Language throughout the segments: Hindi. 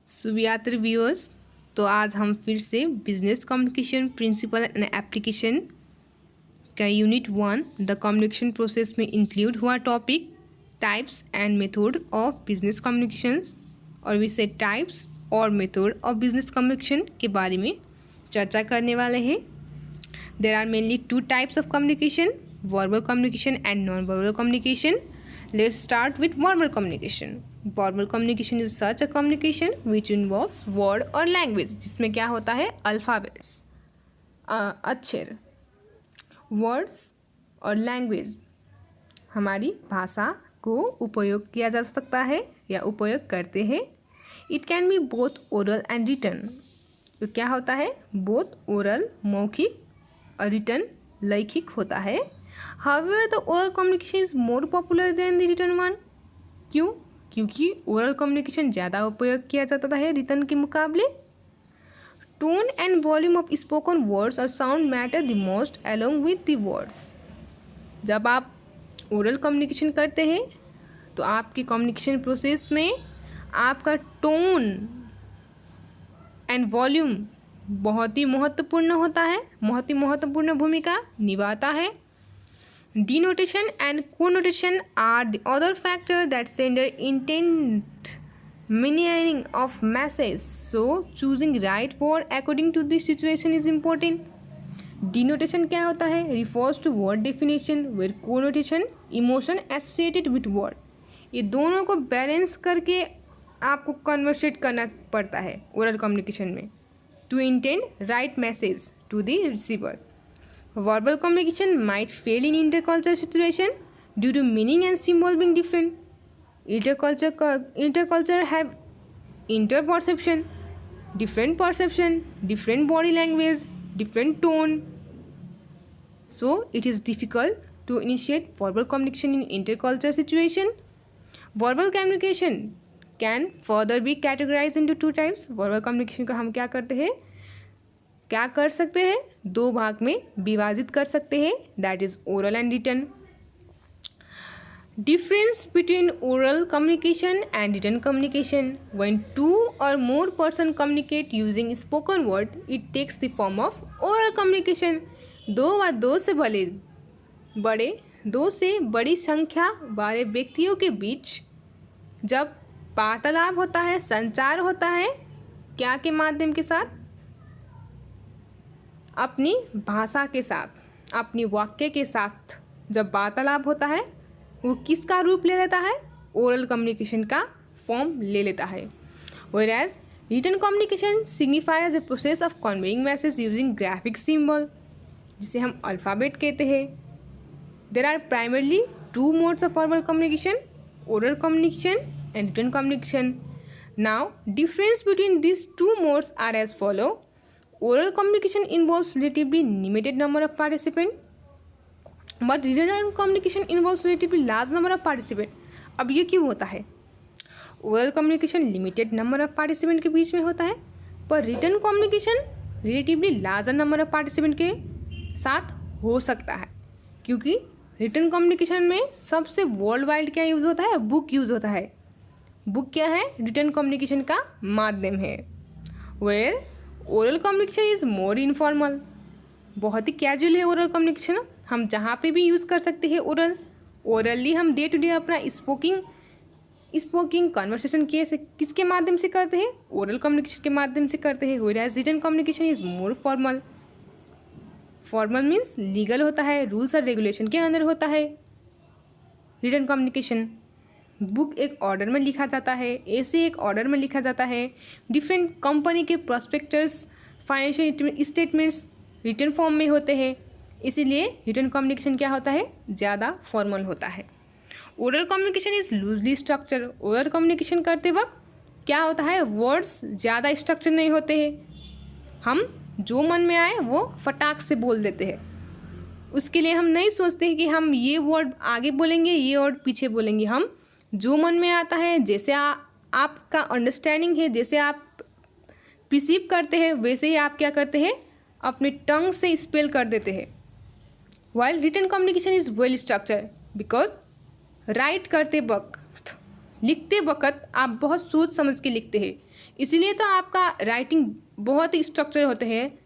सुबियात रिव्यूअर्स। तो आज हम फिर से business communication principle and application का यूनिट 1 द कम्युनिकेशन प्रोसेस में इंक्लूड हुआ topic types and method of business communications और विषय टाइप्स और मेथड ऑफ बिजनेस कम्युनिकेशन के बारे में चर्चा करने वाले हैं। There are mainly 2 types of communication, verbal communication and non verbal communication. Let's start with verbal communication. Verbal communication is such a communication which involves word or language, जिसमें क्या होता है अल्फ़ाबेट्स, अक्षर, वर्ड्स और लैंग्वेज हमारी भाषा को उपयोग किया जा सकता है या उपयोग करते हैं। It can be both oral and written. तो क्या होता है, बोथ ओरल मौखिक और रिटन लैखिक होता है। However, the oral communication is more popular than the written one. क्यों? क्योंकि ओरल कम्युनिकेशन ज़्यादा उपयोग किया जाता है रिटन के मुकाबले। Tone and volume of spoken words और sound matter the most along with the words. जब आप ओरल कम्युनिकेशन करते हैं तो आपके कम्युनिकेशन प्रोसेस में आपका टोन एंड वॉल्यूम बहुत ही महत्वपूर्ण होता है, बहुत ही महत्वपूर्ण भूमिका निभाता है। Denotation and connotation are the other factor that sender intent meaning of message. So choosing right word according to the situation is important. Denotation क्या होता है? Refers to word definition where connotation emotion associated with word. ये दोनों को बैलेंस करके आपको कन्वर्सेट करना पड़ता है ओरल कम्युनिकेशन में to intend right message to the receiver. Verbal communication might fail in intercultural situation due to meaning and symbol being different. Interculture have interperception, different body language, different tone. So it is difficult to initiate verbal communication in intercultural situation. Verbal communication can further be categorized into 2 types. Verbal communication को हम क्या कर सकते हैं, 2 भाग में विभाजित कर सकते हैं, that is oral and written. Difference between oral communication and written communication, when 2 or more person communicate using spoken word it takes the form of oral communication. 2 से बड़ी संख्या वाले व्यक्तियों के बीच जब वार्तालाप होता है, संचार होता है, क्या के माध्यम के साथ, अपनी भाषा के साथ, अपनी वाक्य के साथ जब वार्तालाप होता है वो किसका रूप ले लेता है, ओरल कम्युनिकेशन का फॉर्म ले लेता है। Whereas written communication signifies the process of conveying message using graphic symbol, जिसे हम अल्फ़ाबेट कहते हैं। There are primarily 2 modes of verbal communication, oral communication and written communication. Now difference between these 2 modes are as follow. Oral communication involves relatively limited number of participants, but written communication involves relatively large number of participants. अब ये क्यों होता है? Oral communication limited number of participant के बीच में होता है, पर written communication relatively larger number of participant के साथ हो सकता है, क्योंकि रिटन कम्युनिकेशन में सबसे वर्ल्ड वाइड क्या यूज़ होता है, बुक यूज़ होता है। बुक क्या है, रिटन कम्युनिकेशन का माध्यम है। Where oral communication is more informal, बहुत ही कैजुअल है ओरल कम्युनिकेशन, हम जहाँ पे भी यूज़ कर सकते हैं ओरली हम डे टू डे अपना स्पोकिंग कन्वर्सेशन किसके माध्यम से करते हैं, ओरल कम्युनिकेशन के माध्यम से करते हैं। Whereas written communication is more formal means legal होता है, रूल्स और रेगुलेशन के अंदर होता है रिटन कम्युनिकेशन। बुक एक ऑर्डर में लिखा जाता है, ऐसे एक ऑर्डर में लिखा जाता है। डिफरेंट कंपनी के prospectus, financial statements written form में होते हैं, इसीलिए रिटन कम्युनिकेशन क्या होता है, ज़्यादा फॉर्मल होता है। Oral communication is loosely structure, oral communication करते वक्त क्या होता है, वर्ड्स ज़्यादा स्ट्रक्चर नहीं होते हैं, हम जो मन में आए वो फटाक से बोल देते हैं। उसके लिए हम नहीं सोचते हैं कि हम ये वर्ड आगे बोलेंगे, ये वर्ड पीछे बोलेंगे, हम जो मन में आता है, जैसे आपका अंडरस्टैंडिंग है, जैसे आप प्रिसीव करते हैं, वैसे ही आप क्या करते हैं, अपने टंग से स्पेल कर देते हैं। While written communication is well structure because write करते वक्त, लिखते वक्त आप बहुत सोच समझ के लिखते हैं, इसीलिए तो आपका राइटिंग बहुत ही स्ट्रक्चर होते हैं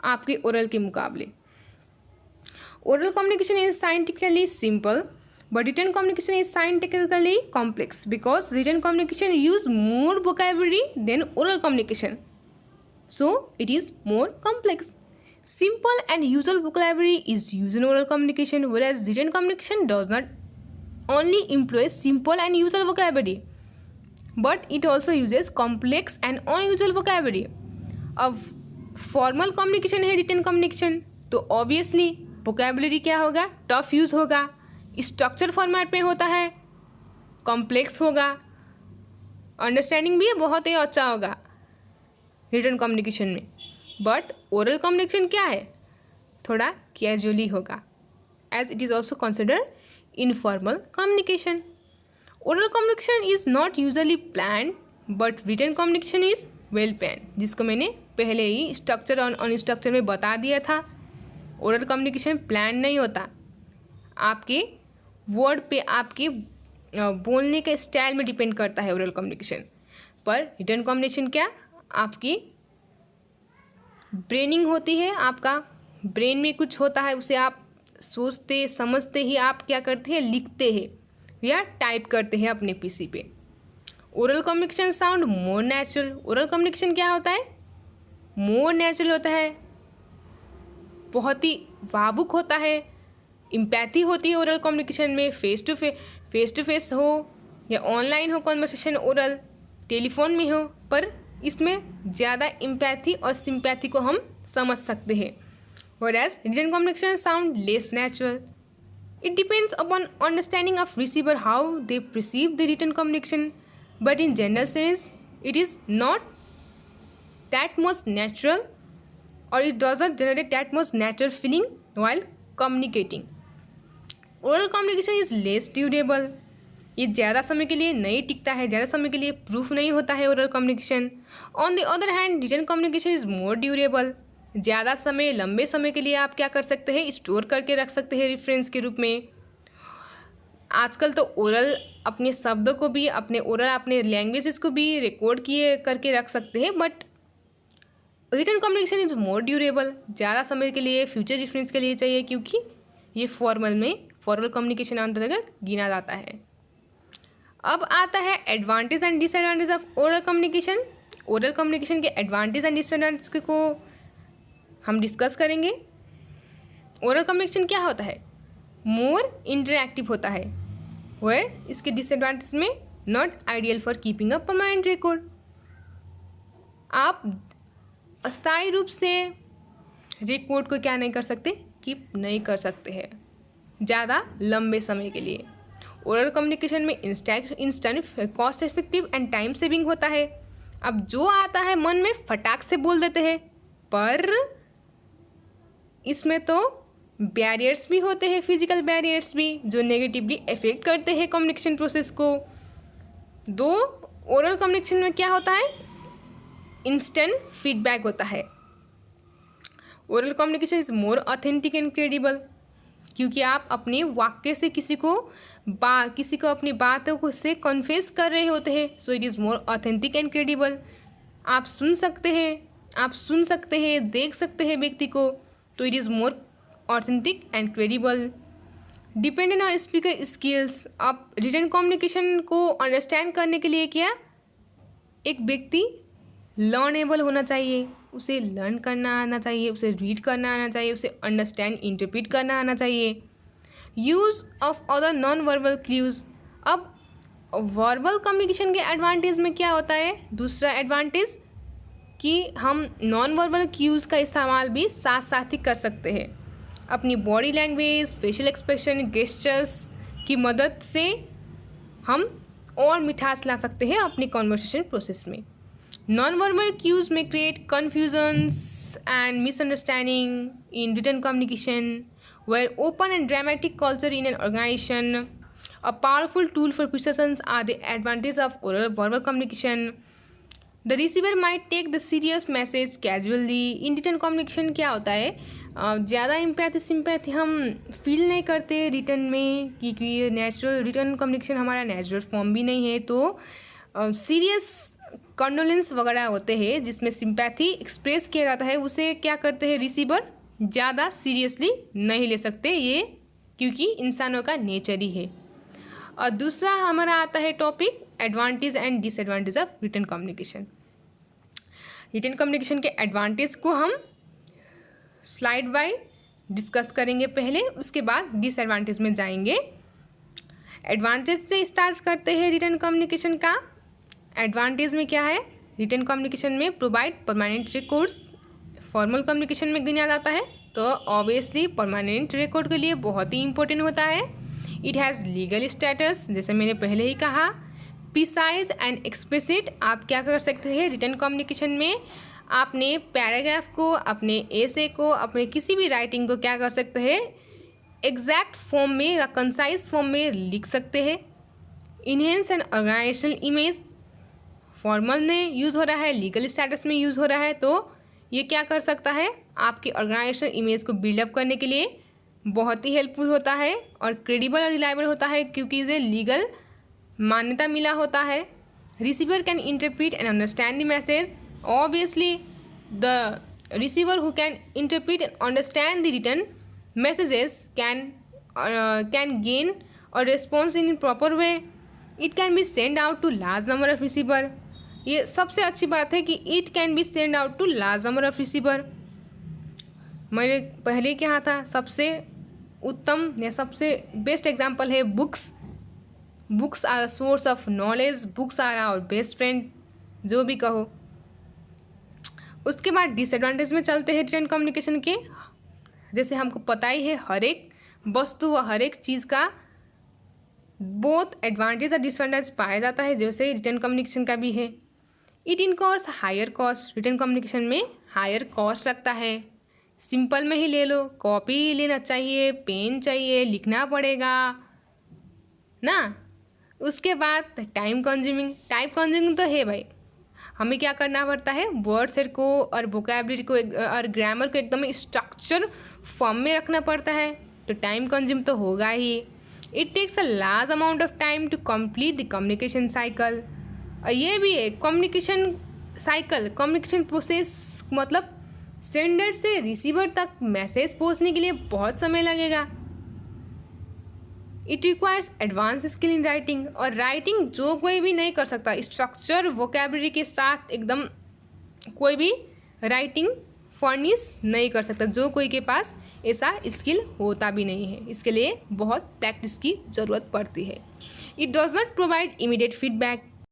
आपके ओरल के मुकाबले। Oral communication is scientifically simple but written communication is scientifically complex because written communication use more vocabulary than oral communication, so it is more complex. Simple and usual vocabulary is used in oral communication, whereas written communication does not only employ simple and usual vocabulary but it also uses complex and unusual vocabulary. अब फॉर्मल कम्युनिकेशन है रिटन कम्युनिकेशन, तो ऑब्वियसली वोकेबलरी क्या होगा, टफ यूज़ होगा, स्ट्रक्चर फॉर्मेट में होता है, कॉम्प्लेक्स होगा, अंडरस्टैंडिंग भी बहुत ही अच्छा होगा रिटन कम्युनिकेशन में। बट ओरल कम्युनिकेशन क्या है, थोड़ा कैजुअली होगा, as it is also consider informal communication. Oral communication is not usually plan but written communication is well plan, जिसको मैंने पहले ही स्ट्रक्चर और अनस्ट्रक्चर में बता दिया था। ओरल कम्युनिकेशन प्लान नहीं होता, आपके वर्ड पे, आपके बोलने के स्टाइल में डिपेंड करता है ओरल कम्युनिकेशन। पर रिटन कम्युनिकेशन क्या, आपकी ब्रेनिंग होती है, आपका ब्रेन में कुछ होता है, उसे आप सोचते समझते ही आप क्या करते हैं, लिखते हैं या टाइप करते हैं अपने पीसी पे। Oral communication sound more natural. Oral communication क्या होता है, मोर नेचुरल होता है, बहुत ही भावुक होता है, इम्पैथी होती है ओरल कम्युनिकेशन में। फेस टू फेस हो या ऑनलाइन हो कॉन्वर्सेशन, ओरल टेलीफोन में हो, पर इसमें ज़्यादा इम्पैथी और सिंपैथी को हम समझ सकते हैं। whereas written communication sound less natural. It depends upon understanding of receiver how they perceive the written communication, but in general sense it is not that much natural, or it does not generate that much natural feeling while communicating. Oral communication is less durable, ये ज़्यादा समय के लिए नहीं टिकता है, ज़्यादा समय के लिए प्रूफ नहीं होता है oral communication. On the other hand written communication is more durable, ज़्यादा समय, लंबे समय के लिए आप क्या कर सकते हैं, स्टोर करके रख सकते हैं रेफरेंस के रूप में। आजकल तो ओरल अपने शब्दों को भी, अपने ओरल अपने लैंग्वेजेस को भी रिकॉर्ड किए करके रख सकते हैं, but written communication is more durable, ज़्यादा समय के लिए, फ्यूचर रेफरेंस के लिए चाहिए, क्योंकि ये फॉर्मल कम्युनिकेशन अंतर्गत गिना जाता है। अब आता है advantage and disadvantage of oral communication. Oral communication के एडवांटेज एंड डिसएडवांटेज को हम डिस्कस करेंगे। ओरल कम्युनिकेशन क्या होता है, मोर इंटरएक्टिव होता है, वेयर इसके डिसएडवांटेज में not ideal for keeping a permanent record. आप अस्थायी रूप से रिकॉर्ड को क्या नहीं कर सकते, कीप नहीं कर सकते हैं ज़्यादा लंबे समय के लिए। ओरल कम्युनिकेशन में instant, cost effective and time saving होता है। अब जो आता है मन में फटाक से बोल देते हैं, पर इसमें तो बैरियर्स भी होते हैं, फिजिकल बैरियर्स भी, जो नेगेटिवली इफेक्ट करते हैं कम्युनिकेशन प्रोसेस को। दो ओरल कम्युनिकेशन में क्या होता है, इंस्टेंट फीडबैक होता है। Oral communication is more authentic and credible, क्योंकि आप अपने वाक्य से किसी को अपनी बातों को से कन्फेस कर रहे होते हैं, so it is more authentic and credible. आप सुन सकते हैं, देख सकते हैं व्यक्ति को, तो it is more authentic and credible. Dependent on speaker skills. आप रिटन कम्युनिकेशन को अंडरस्टैंड करने के लिए क्या, एक व्यक्ति लर्नेबल होना चाहिए, उसे लर्न करना आना चाहिए, उसे रीड करना आना चाहिए, उसे अंडरस्टैंड इंटरप्रेट करना आना चाहिए। Use of other non verbal cues. अब वर्बल कम्युनिकेशन के एडवांटेज में क्या होता है, दूसरा एडवांटेज कि हम नॉन वर्बल क्यूज़ का इस्तेमाल भी साथ साथ ही कर सकते हैं। अपनी body language, facial expression, gestures की मदद से हम और मिठास ला सकते हैं अपनी कॉन्वर्सेशन प्रोसेस में। Non-verbal cues may create confusions and misunderstanding in written communication, where open and dramatic culture in an organization, a powerful tool for persuasions, are the advantages of oral verbal communication. The receiver might take the serious message casually. In written communication क्या होता है, ज़्यादा इम्पैथी सिंपैथी हम फील नहीं करते रिटर्न में, क्योंकि नेचुरल रिटर्न कम्युनिकेशन हमारा नेचुरल फॉर्म भी नहीं है, तो सीरियस कंडोलेंस वगैरह होते हैं जिसमें सिंपैथी एक्सप्रेस किया जाता है, उसे क्या करते हैं रिसीवर ज़्यादा सीरियसली नहीं ले सकते, ये क्योंकि इंसानों का नेचर ही है। और दूसरा हमारा आता है topic advantage and disadvantage of written communication. Written communication के एडवांटेज को हम स्लाइड बाय डिस्कस करेंगे पहले, उसके बाद डिसएडवांटेज में जाएंगे। एडवांटेज से स्टार्ट करते हैं रिटन कम्युनिकेशन का। एडवांटेज में क्या है, रिटन कम्युनिकेशन में provide permanent records, formal communication में गिना जाता है तो ऑब्वियसली परमानेंट रिकॉर्ड के लिए बहुत ही इंपॉर्टेंट होता है। इट हैज़ लीगल स्टेटस, जैसे मैंने पहले ही कहा। प्रिसाइज एंड एक्सप्लिसिट, आप क्या कर सकते हैं रिटन कम्युनिकेशन में, आपने पैराग्राफ को, अपने एसे को, अपने किसी भी राइटिंग को क्या कर सकते हैं एग्जैक्ट फॉर्म में या कंसाइज फॉर्म में लिख सकते हैं। Enhance and organisational image, formal में यूज़ हो रहा है, लीगल स्टेटस में यूज़ हो रहा है, तो ये क्या कर सकता है आपकी ऑर्गेनाइजेशनल इमेज को बिल्डअप करने के लिए बहुत ही हेल्पफुल होता है। और क्रेडिबल और रिलायबल होता है क्योंकि इसे लीगल मान्यता मिला होता है। Receiver can interpret and understand the message, obviously the receiver who can interpret and understand the written messages can gain a response in proper way. It can be sent out to large number of receiver. ये सबसे अच्छी बात है कि it can be sent out to large number of receiver. मेरे पहले क्या था, सबसे उत्तम या सबसे बेस्ट एग्जाम्पल है books. Books are source of knowledge, books are our best friend, जो भी कहो। उसके बाद डिसएडवांटेज में चलते हैं रिटन कम्युनिकेशन के। जैसे हमको पता ही है हर एक वस्तु व हर एक चीज़ का बहुत एडवांटेज और डिसएडवांटेज पाया जाता है, जैसे रिटन कम्युनिकेशन का भी है। It incurs higher cost, written communication में हायर कॉस्ट रखता है। सिंपल में ही ले लो, कॉपी लेना चाहिए, पेन चाहिए, लिखना पड़ेगा ना। उसके बाद टाइम कंज्यूमिंग तो है भाई, हमें क्या करना पड़ता है वर्ड्स को और वोकैबुलरी को और ग्रामर को एकदम स्ट्रक्चर फॉर्म में रखना पड़ता है, तो टाइम कंज्यूम तो होगा ही। It takes a large amount of time to complete the communication cycle. और ये भी है कम्युनिकेशन साइकिल, कम्युनिकेशन प्रोसेस, मतलब सेंडर से रिसीवर तक मैसेज पहुंचने के लिए बहुत समय लगेगा। It requires advance skill in writing, और राइटिंग जो कोई भी नहीं कर सकता, स्ट्रक्चर वोकैबुलरी के साथ एकदम कोई भी राइटिंग फर्निश नहीं कर सकता, जो कोई के पास ऐसा स्किल होता भी नहीं है। इसके लिए बहुत प्रैक्टिस की ज़रूरत पड़ती है। It does not provide immediate feedback,